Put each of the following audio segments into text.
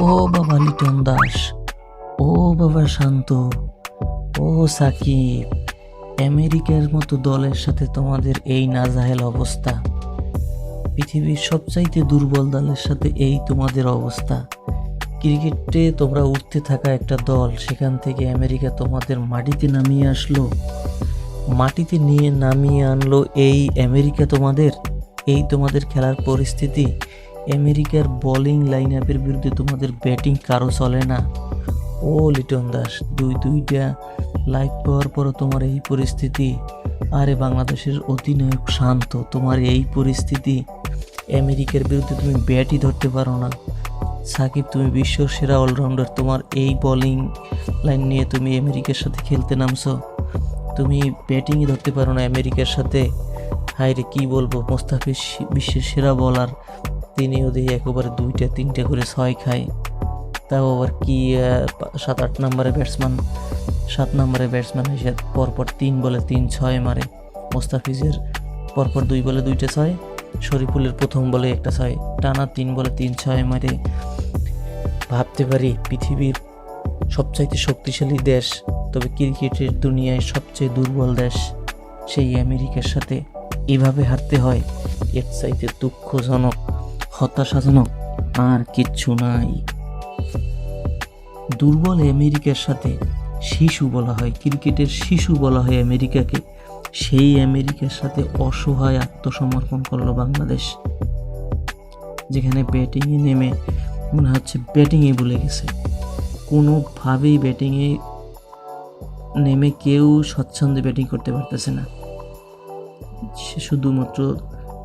ও বাবা লিটন দাস, ও বাবা শান্ত, ও সাকিব, আমেরিকার মতো দলের সাথে তোমাদের এই নাজাহেল অবস্থা। পৃথিবীর সবচাইতে দুর্বল দলের সাথে এই তোমাদের অবস্থা। ক্রিকেটে তোমরা উঠতে থাকা একটা দল, সেখান থেকে আমেরিকা তোমাদের মাটিতে নামিয়ে আসলো, মাটিতে নিয়ে নামিয়ে আনলো এই আমেরিকা তোমাদের। এই তোমাদের খেলার পরিস্থিতি। আমেরিকার বোলিং লাইন আপের বিরুদ্ধে তোমাদের ব্যাটিং কারো চলে না। ও লিটন দাস, দুইটা লাইক পাওয়ার পরও তোমার এই পরিস্থিতি। আরে বাংলাদেশের অধিনায়ক শান্ত, তোমার এই পরিস্থিতি। আমেরিকার বিরুদ্ধে তুমি ব্যাটই ধরতে পারো না। সাকিব, তুমি বিশ্ব সেরা অলরাউন্ডার, তোমার এই বোলিং লাইন নিয়ে তুমি আমেরিকার সাথে খেলতে নামছো, তুমি ব্যাটিংই ধরতে পারো না আমেরিকার সাথে। হায় রে, কী বলবো। মোস্তাফিজ বিশ্বের সেরা বলার, তিনিও দেখি একেবারে 2-3 করে 6 খায়। তাও আবার কি 7-8 নম্বরের ব্যাটসম্যান, 7 নম্বরের ব্যাটসম্যান হিসেবে পরপর 3 বলে 3 6 মারে। মোস্তাফিজের পরপর 2 বলে 2টা 6, শরীফুলের প্রথম বলে একটা 6, টানা 3 বলে 3 6 মারে। ভাবতে পারি পৃথিবীর সবচাইতে শক্তিশালী দেশ, তবে ক্রিকেটের দুনিয়ায় সবচেয়ে দুর্বল দেশ সেই আমেরিকার সাথে এভাবে হারতে হয়। এর চাইতে দুঃখজনক, হতাশাজনক আর কিচ্ছু নাই। দুর্বল আমেরিকার সাথে শিশু বলা হয়, ক্রিকেটের শিশু বলা হয় আমেরিকাকে। সেই আমেরিকার সাথে অসহায় আত্মসমর্পণ করলো বাংলাদেশ, যেখানে ব্যাটিংয়ে নেমে মনে হচ্ছে ব্যাটিংয়ে ভুলে গেছে। কোনোভাবেই ব্যাটিংয়ে নেমে কেউ স্বচ্ছন্দে ব্যাটিং করতে পারতেছে না। সে শুধুমাত্র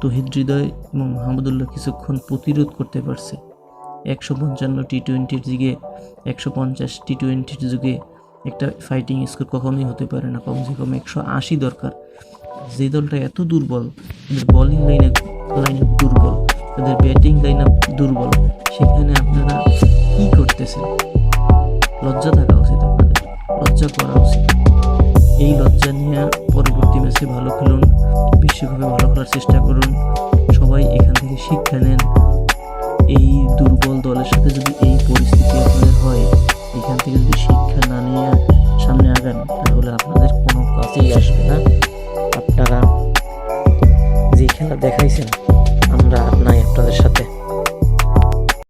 তহিদ হৃদয় এবং মাহমুদুল্লাহ কিছুক্ষণ প্রতিরোধ করতে পারছে। 155 টি-20 যুগে, 150 টি-20 যুগে একটা ফাইটিং স্কোর কখনোই হতে পারে না, কমসে কম 180 দরকার। যে দলটা এত দুর্বল, তাদের বোলিং লাইনে দুর্বল, তাদের ব্যাটিং লাইন দুর্বল, সেখানে আপনারা কি করতেছেন? লজ্জা থাকা উচিত, আপনাদের লজ্জা করা উচিত। এই লজ্জা নিয়ে পরবর্তী ম্যাচে ভালো খেলুন, বিশ্বকাপে ভালো খেলার চেষ্টা করুন। সবাই এখান থেকে শিক্ষা নেন। এই দুর্বল দলের সাথে যদি এই পরিস্থিতি আপনাদের হয়, এখান থেকে যদি শিক্ষা না নিয়ে সামনে আগান, তাহলে আপনাদের কোনো কাজেই আসবে না। আপনারা যে খেলা দেখাইছেন, আমরা আর নাই আপনাদের সাথে।